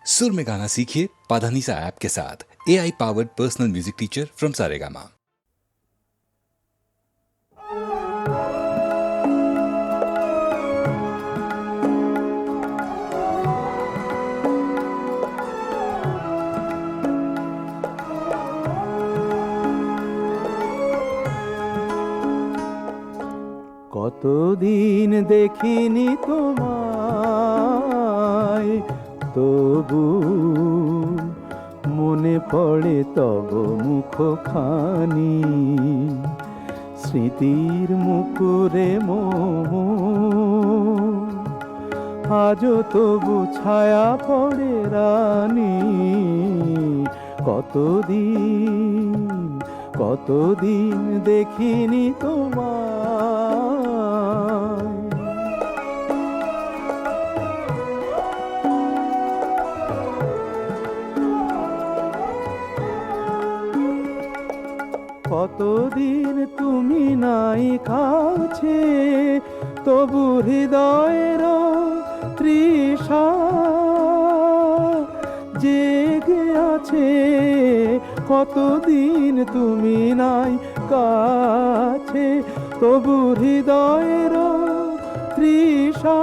सुर में गाना सीखिए पाधानीसा ऐप के साथ। AI powered personal music teacher from Saregama. কতদিন দেখিনি তোমায়, তবু মনে পড়ে তব মুখখানি। স্মৃতির মুকুরে আজও তবু ছায়া পড়ে রানী। কতদিন দেখিনি তোমায়। কতদিন তুমি নাই কাছে, তবু হৃদয়ের তৃষা জেগে আছে। কতদিন তুমি নাই কাছে, তবু হৃদয়ের তৃষা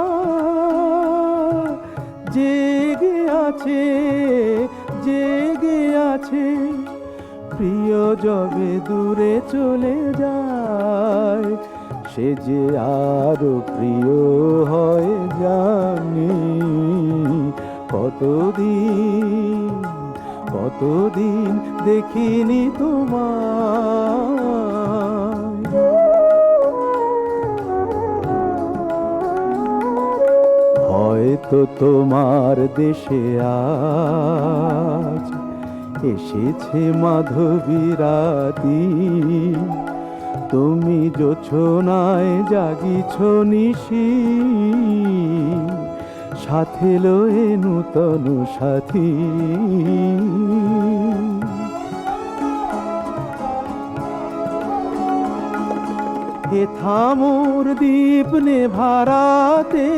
জেগে আছে, জেগে আছে। প্রিয় যবে দূরে চলে যায়, সে যে আরো প্রিয় হয় জানি। কতদিন দেখিনি তোমায়। হয়তো তোমার দেশে আজ এসেছে মাধবী রাতি। তুমি জোছনায় জাগিছ নিশি, সাথে লয়ে নূতন সাথী। হে থামোর দীপ নেভারাতে,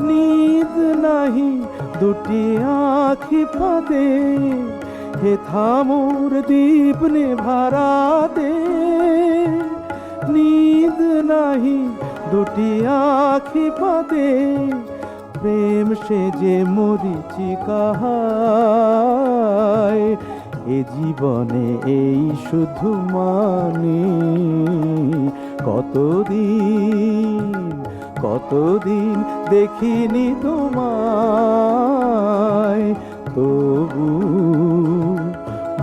নিদ নাহি দুটি আঁখি ফাঁদে। হে থামোর দীপ নেভারাতে, নিদ নাহি দুটি আঁখি ফাঁদে। প্রেম সে যে মরিচিকা হায়, এ জীবনে এই শুধু মানি। কতদিন দেখিনি তোমায়, তবু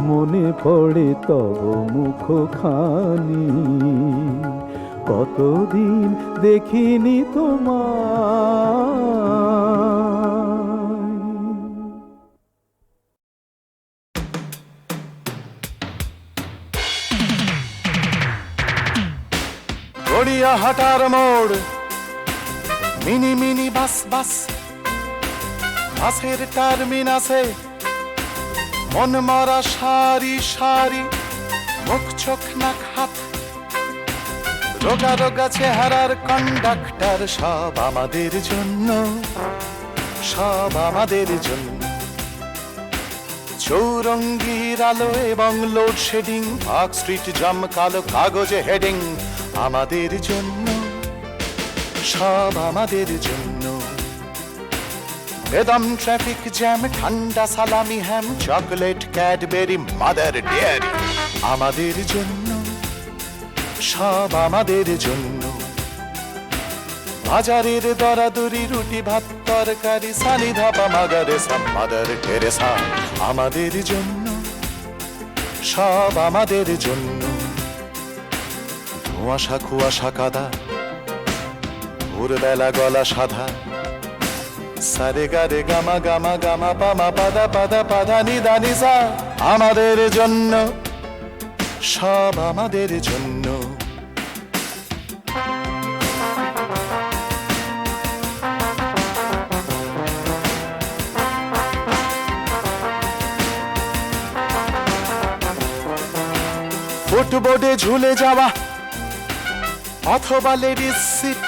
মনে পড়ে তব মুখখানি। কতদিন দেখিনি তোমায়। গড়িয়াহাটার মোড়, মিনি মিনি বাস, বাসের টার্মিনাসে মন মরা সারি সারি, মুখ চোখ নাক হাত, রোগা রোগা চেহারার কন্ডাক্টর। সব আমাদের জন্য, সব আমাদের জন্য। চৌরঙ্গির আলো এবং লোডশেডিং, পার্ক স্ট্রিট জমকালো কাগজে হেডিং। আমাদের জন্য, সব আমাদের জন্য। বেদম ট্রাফিক জ্যাম, ঠান্ডা সালামি হ্যাম, চকলেট ক্যাডবেরি মাদার ডেয়ারি। আমাদের জন্য, সব আমাদের জন্য। বাজারের দরাদরি, রুটি ভাত তরকারি, সানি ধাপা মাগারে সাম মাদার টেরেসা। আমাদের জন্য, সব আমাদের জন্য। ধোঁয়াশা কুয়াশা কাদা, ভোরবেলা গলা সাধা, সারে গারে গামা গামা গামা পামা পাদা পাদা পাদা নিদা নিসা। আমাদের জন্য, সব আমাদের জন্য। ফুটবোর্ডে ঝুলে যাওয়া অথবা লেডিস সিট,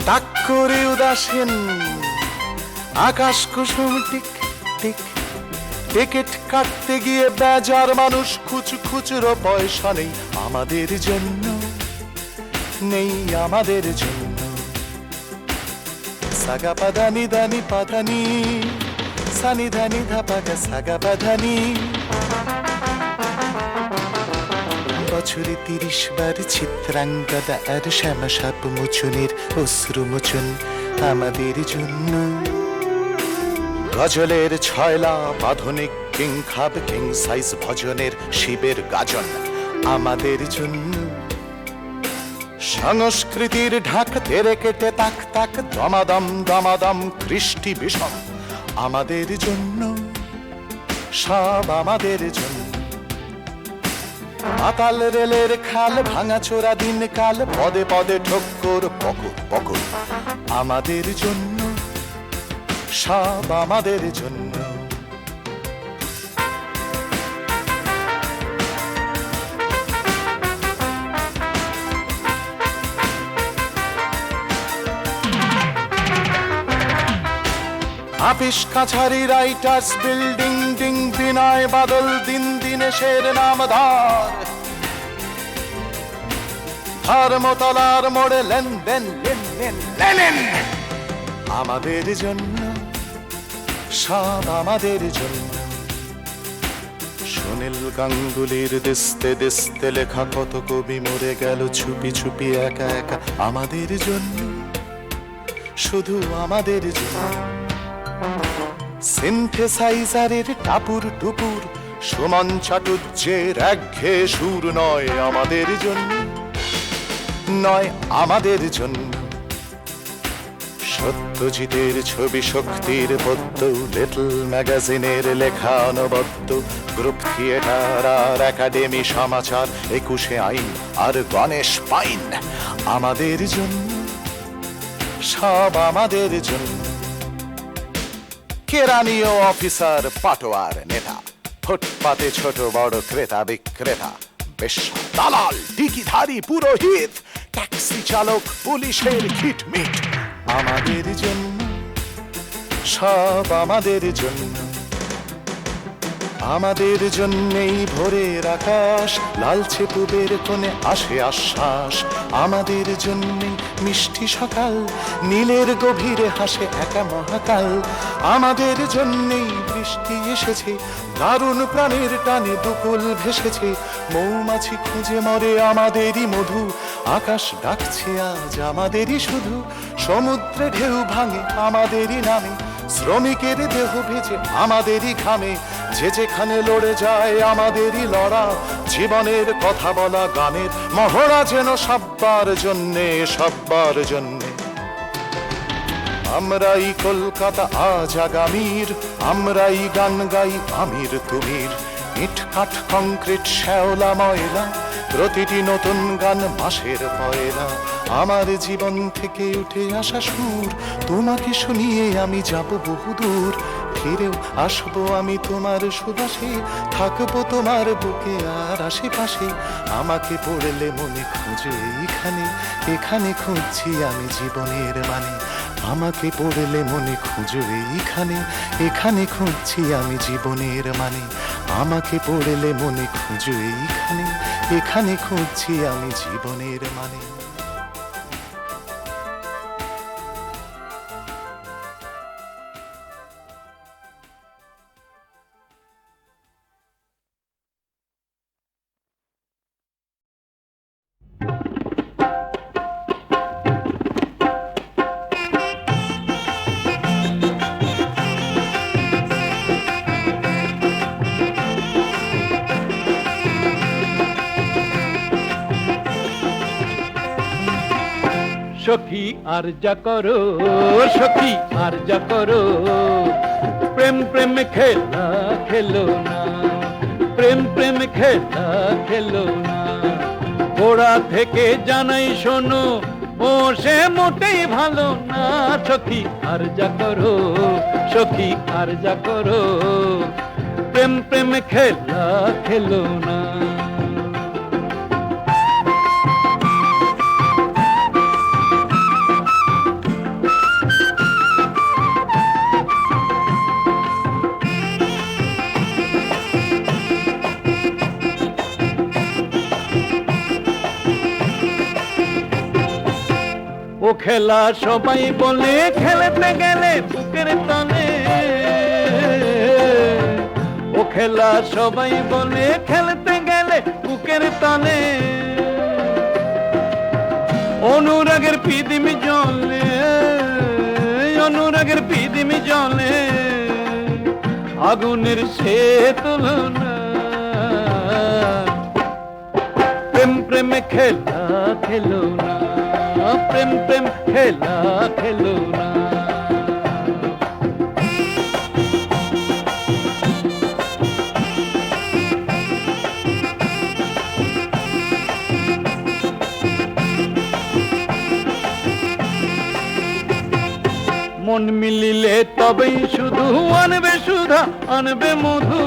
টাক করে উদাসীন আকাশ কুসুম টিক টিক, টিকিট কাটতে গিয়ে বেজার মানুষ, খুচরো পয়সা নেই আমাদের জন্য, নেই আমাদের জন্য। সাগা পাদানি দানি পাদানি, সানি ধানি ধাপাগা সাগা পাধানি। বছরে 30 বার চিত্রাঙ্গদা আর শ্যামা সাপ মোচনের অশ্রু মোচন আমাদের জন্য। গজলের ছয়লা বাঁধনিক কিং খাব কিং সাইজ ভজনের শিবের গাজন আমাদের জন্য। সংস্কৃতির ঢাক তেরে কেটে তাক তাক দমাদম দমাদম কৃষ্টি বিষম আমাদের জন্য, সব আমাদের জন্য। পাতাল রেলের খাল ভাঙাচোরা দিন কাল, পদে পদে ঠক্কর পকর পকর আমাদের জন্য, সব আমাদের জন্য। আপিস কাছারি writers building ding, Binoy Badal দিন দিনেশের নামধার। ধর্মতলার মোড়ে লেনদেন লেনদেন লেনেন আমাদের জন্য, সব আমাদের জন্য। সুনীল গাঙ্গুলির দিস্তে দিস্তে লেখা কত কবি মরে গেল চুপি চুপি একা একা আমাদের জন্য, শুধু আমাদের জন্য। সিনথেসাইজারের টাপুর টুপুর সুমন চাটুর্যের একঘেয়ে সুর নয় আমাদের জন্য, নয় আমাদের জন্য। সত্যজিতের ছবি শক্তির পদ্য, লিটল ম্যাগাজিনের লেখা অনবদ্য, গ্রুপ থিয়েটার আর একাডেমি সমাচার, 21 আইন আর গণেশ পাইন আমাদের জন্য, সব আমাদের জন্য। কেরানীয় অফিসার পাটোয়ার নেতা, ফুটপাতে ছোট বড় ক্রেতা বিক্রেতা, বেশ্যা দালাল ডিকিধারী পুরোহিত, ট্যাক্সি চালক পুলিশের খিটমিট আমাদের জন্য, সব আমাদের জন্য। আমাদের জন্যেই ভোরের আকাশ, লালচে পুবের কোণে আসে আশ্বাস। আমাদের জন্যে মিষ্টি সকাল, নীলের গভীরে হাসে একা মহাকাল। আমাদের জন্যেই বৃষ্টি এসেছে, দারুণ প্রাণের টানে দুকুল ভেসেছে। মৌমাছি খুঁজে মরে আমাদেরই মধু, আকাশ ডাকছে আজ আমাদেরই শুধু। সমুদ্রে ঢেউ ভাঙে আমাদেরই নামে, শ্রমিকের দেহ ভেজে আমাদেরই ঘামে। যে যেখানে লড়ে যায় আমাদেরই লড়া, জীবনের কথা বলা গানের মহড়া যেন সব্বার জন্যে, সব্বার জন্যে। আমরাই কলকাতা আজ আগামীর, আমরাই গান গাই আমির তুমির। ইট কাঠ কংক্রিট শ্যাওলা ময়লা, প্রতিটি নতুন গান মাসের পয়লা। আমার জীবন থেকে উঠে আসা সুর, তোমাকে শুনিয়ে আমি যাব বহুদূর। ফিরেও আসবো আমি তোমার সুবাসে, থাকবো তোমার বুকে আর আশেপাশে। আমাকে পড়লে মনে খুঁজে এইখানে, এখানে খুঁজছি আমি জীবনের মানে। আমাকে পড়লে মনে খুঁজো এইখানে, এখানে খুঁজছি আমি জীবনের মানে। আমাকে পড়লে মনে খুঁজো এইখানে, এখানে খুঁজছি আমি জীবনের মানে। সখী আর যা করো, সখী আর যা করো, প্রেম প্রেম খেলা খেলো না, প্রেম প্রেম খেলা খেলো না। গোড়া থেকে জানাই শোনো, ও সে মোটেই ভালো না। সখী আর যা করো, সখী আর যা করো, প্রেম প্রেম খেলা খেলো না। খেলা সবাই বলে খেলতে গেলে বুকের তলে, ও খেলা সবাই বলে খেলতে গেলে বুকের তলে, অনুরাগের পিদিমি জলে, অনুরাগের পিদিমি জলে, আগুনের সে তুলনা। প্রেম প্রেম খেলা খেলো না, প্রেম প্রেম খেলা খেলো না। মন মিলিলে তবেই শুধু আনবে সুধা, আনবে মধু।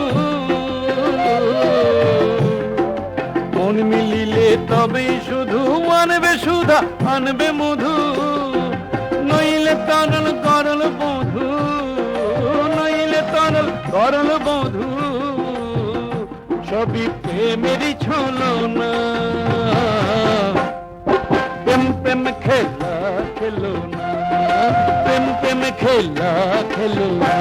মন মিলিলে তবেই শুধু আনবে সুধা, আনবে মধু। নইলে তরল করল বধু, নইলে তরল করল বধু, সবই প্রেমেরই ছলনা। প্রেম প্রেম খেলা খেলো না, প্রেম প্রেম খেলা খেলো না।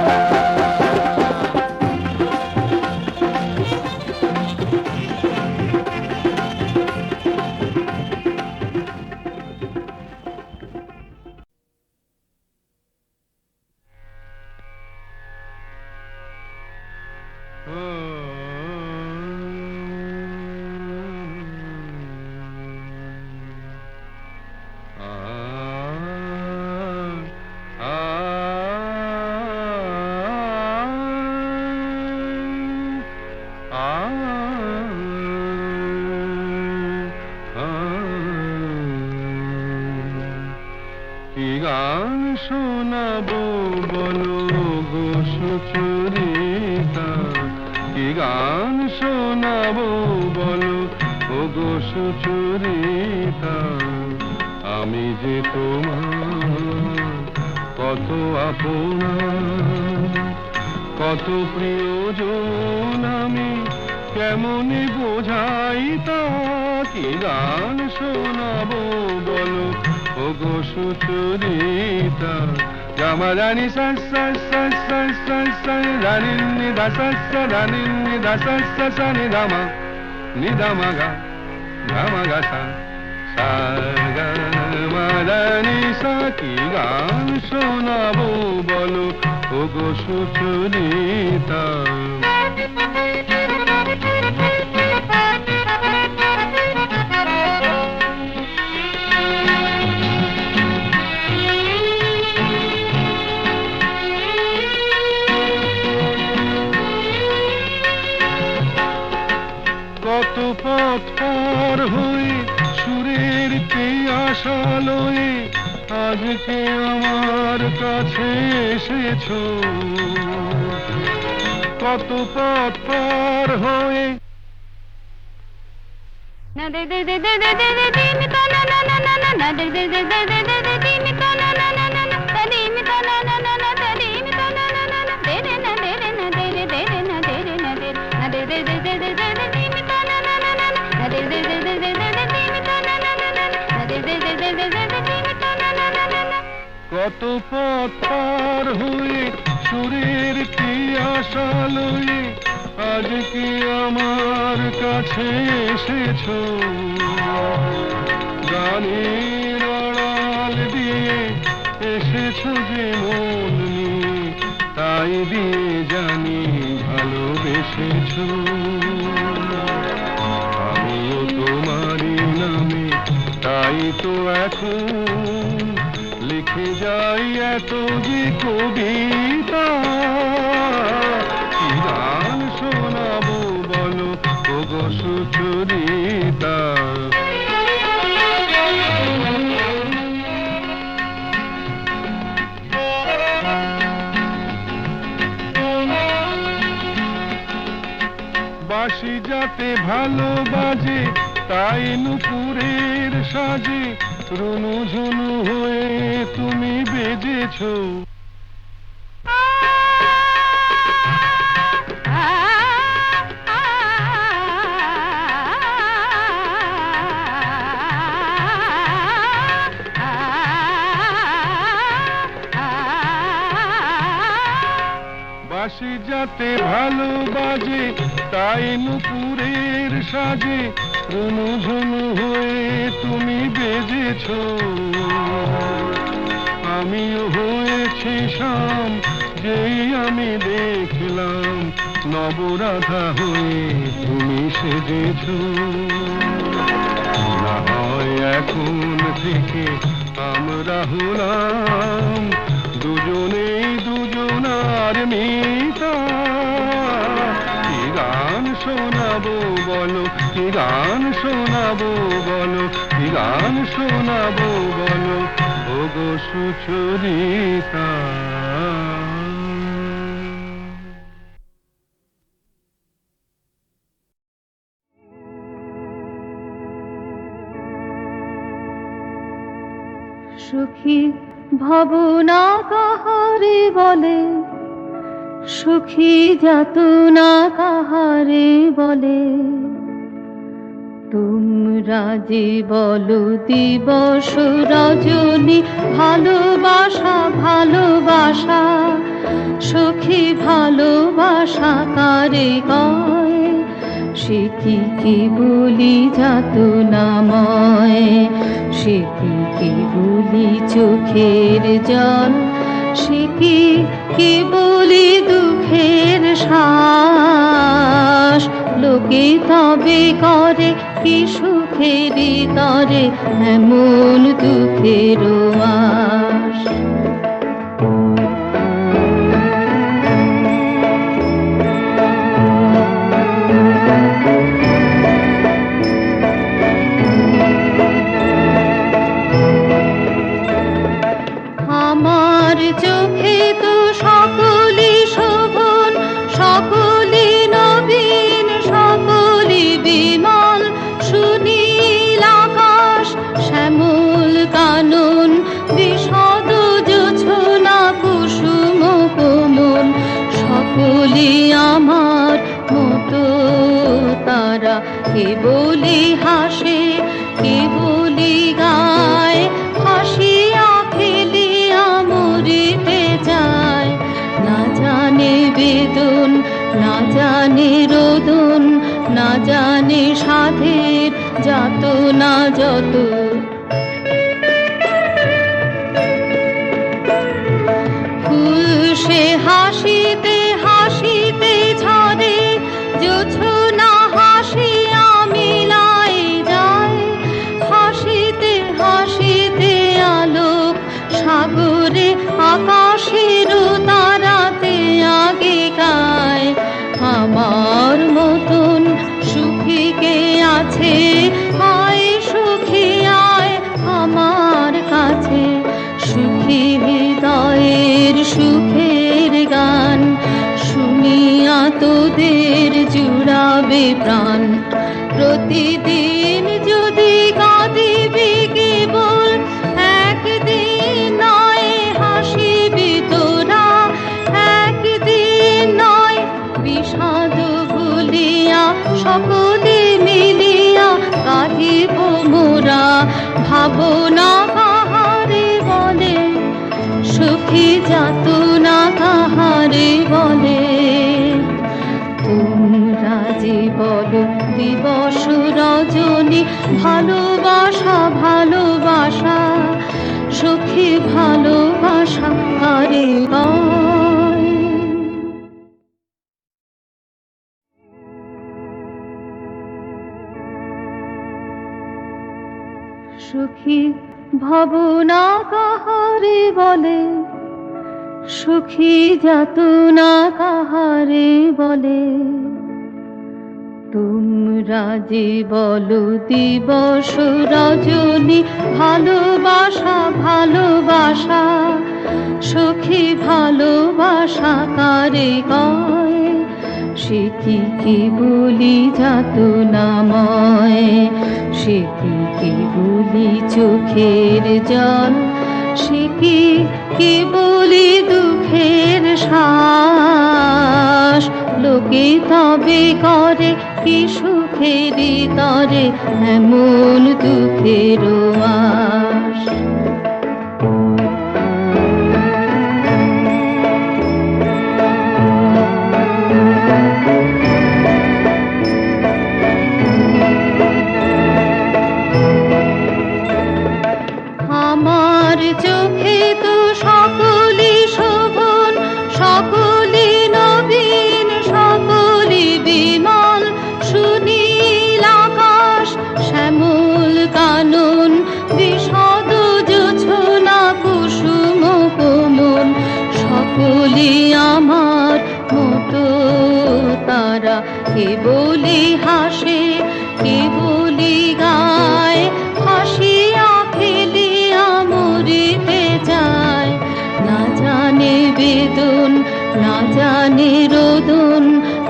কি গান শোনাবো বলো গো সুচরিতা, কি গান শোনাবো বলো ও গো সুচরিতা। আমি যে তোমার কত আপনা, কত প্রিয়জন, আমি কেমনে বোঝাই তা। কি গান শোনাবো বলো ও গো সুচরিতা। গামা রানী সা সা সা সা সা সা, রানী নি দা সা সা, রানী নি দা সা সা সা, নি দামা নি দামা গা, গামা গা সা সা গা মা রানী সা। কি গান শোনাবো বলো ও গো সুচরিতা। কত পথ পার হয়ে সুরের পিয়াসালয়ে আজকে আমার কাছে এসেছো। কত পথ পার হয়ে না দে দে দে দে দে দে দে মি তো না না না না না না দে দে দে দে দে দে দে দে মি তো না না না না না দে মি তো না না না না দে মি তো না না না না দে রে না দে রে না দে রে দে রে না দে রে না দে না দে দে দে দে দে দে দে মি তো না না না না না দে দে দে দে দে দে দে মি তো না না না না দে দে দে দে দে দে দে মি তো না না না না। কত পথ পার হয়ে সুরের পিয়াসালয়ে আজকে আমার কাছে এসেছো। গানের আড়াল দিয়ে এসেছো যে মন নিয়ে, তাই দিয়ে জানি ভালোবেসেছো। আমিও তোমারই নামে তাই তো এখন লিখে যাই এত যে কবিতা। কি গান শোনাবো বলো ও গো সুচরিতা। বাঁশি যাতে ভালো বাজে তাই নুপুরের সাজে রুনু ঝুনু হয়ে তুমি বেজেছো। হাসি যাতে ভালো বাজে তাই নুপুরের সাজে রুনুঝুনু হয়ে তুমি বেজেছ, আমিও হয়েছি শাম যেই আমি দেখলাম নবরাধা হয়ে তুমি সেজেছ। না হয় এখন থেকে আমরা হলাম দুজনেই দুজনার মিতা। কি গান শোনাবো বলো, কি গান শোনাবো বলো, কি গান শোনাবো বলো ওগো সুচরিতা। সুখী ভাবনা কাহারে বলে, সুখী যাতনা কাহারে বলে, তোমরা যে বলো দিবস রজনী ভালোবাসা ভালোবাসা, সখী ভালোবাসা কারে কয়, সে কি বলি যাতনাময়, সে কি বলি চোখের জল, সে কি বলি দুঃখের শ্বাস, লোকে তবে করে কি সুখের তরে এমন দুঃখের আশ। আমার চোখে তো সকলি শোভন, সকলি নবীন, সকলি বিমল, সুনীল আকাশ শ্যামল কানন, বিশদ জোছনা কুসুম কোমল, সকলি আমার মতো তারা, কে বলি হাসে কে বলি গায়, হাসিয়া খেলিয়া মরিতে যায়, না জানে বেদন না জানে রোদন, না জানে সাধের যাতনা যত। ফুল সে হাসিতে হাসিতে ঝরে, জোছনা হাসিয়া মিলাই যায়, হাসিতে হাসিতে আলোক সাগরে আকাশের তারাতে আগে গায়। আমার মতন সুখী কে আছে, আয় সুখী আয় আমার কাছে, সুখী হৃদয়ের সুখের গান শুনিয়া তোদের জুড়াবে প্রাণ। প্রতিদিন যদি কাঁদিবি কেবল, একদিন নয় হাসিবি তোরা, একদিন নয় বিষাদ ভুলিয়া সকলে মিলিয়া কাঁদিব মোরা। ভাবনা কাহারে বলে, সুখী যাতনা কাহারে বলে, তোমরা যে বলো দিবস রজনী ভালোবাসা ভালোবাসা, সুখী ভালোবাসা কারে কয়। সুখী ভাবনা কাহারে বলে, সুখী যাতনা কাহারে বলে, তোমরা যে বলো দিবস রজনী ভালোবাসা ভালোবাসা, সুখী ভালোবাসা কারে কয়, সে কি বলি যাতনাময়, সে কি বলি চোখের জল, সে কি বলি দুঃখের শ্বাস, লোকে তবে করে কি সুখের তরে এমন দুঃখের আশ। আমার মতো তারা কেবলি হাসে কেবলি গায় হাসিয়া খেলিয়া মরিতে যায় না জানে বেদন না জানে রোদন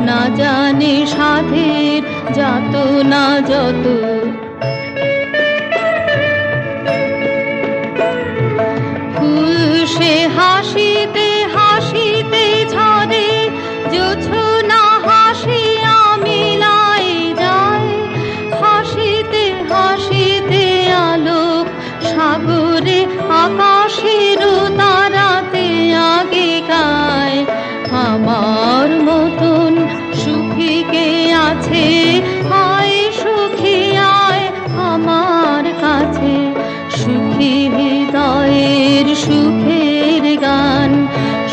না জানে সাধের যাতনা যত সে হাসিতে হাসিতে ঝরে জোছনা হাসিয়া মিলাই যায় হাসিতে হাসিতে আলোক সাগরে আকাশের তারাতে আগে গায় আমার মতন সুখী কে আছে আয় সুখী আয় আমার কাছে সুখী হৃদয়ের সুখের গান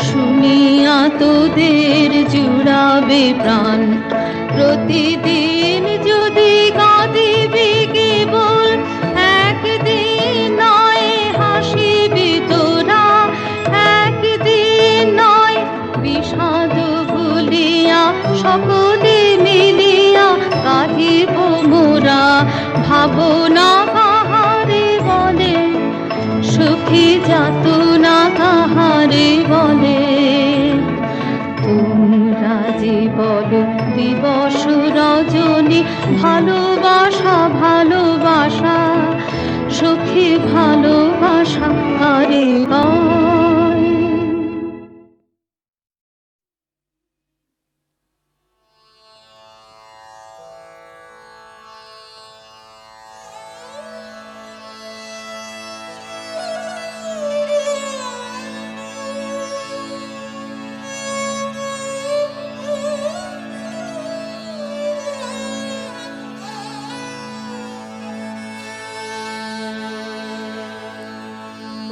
শুনিয়া তোদের জুড়াবে প্রাণ প্রতিদিন যদি কাঁদিবি কেবল একদিন নয় হাসিবি তোরা একদিন নয় বিষাদ ভুলিয়া সকলে মিলিয়া কাঁদিব মোরা ভাবনা কাহারে বলে সুখী যাতনা কাহারে বলে তোমরা যে বলো দিবস রজনী ভালোবাসা ভালোবাসা সুখী ভালোবাসা কারে বলে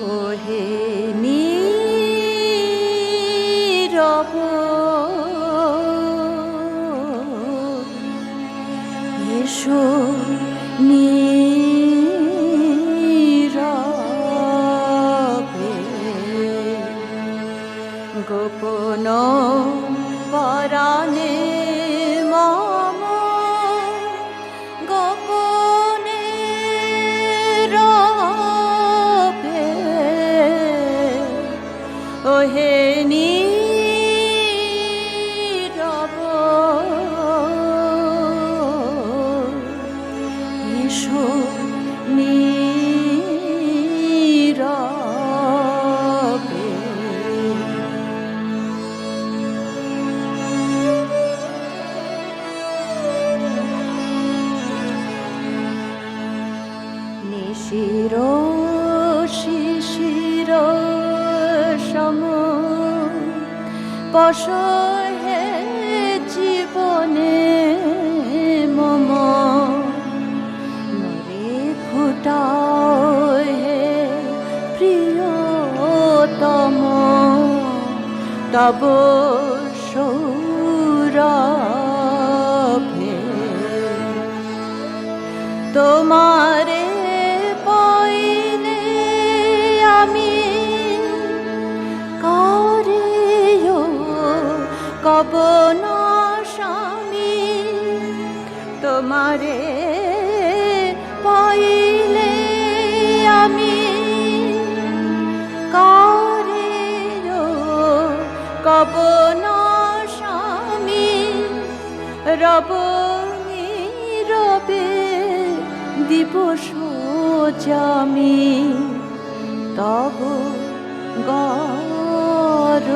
ওহে নীরব এসো নীরবে গোপন পরাণে মম গোপনে রবে ওহে নীরব এসো নীরবে নিশির শিশির সম পশহে জীবনে মম মরে ফুটাও হে প্রিয়তম তব সৌরভে তোমারে পাইলে আমি কারেও কব না স্বামী তোমারে পাইলে আমি কারেও কব না স্বামী রব নীরবে দিবস জামি তব গর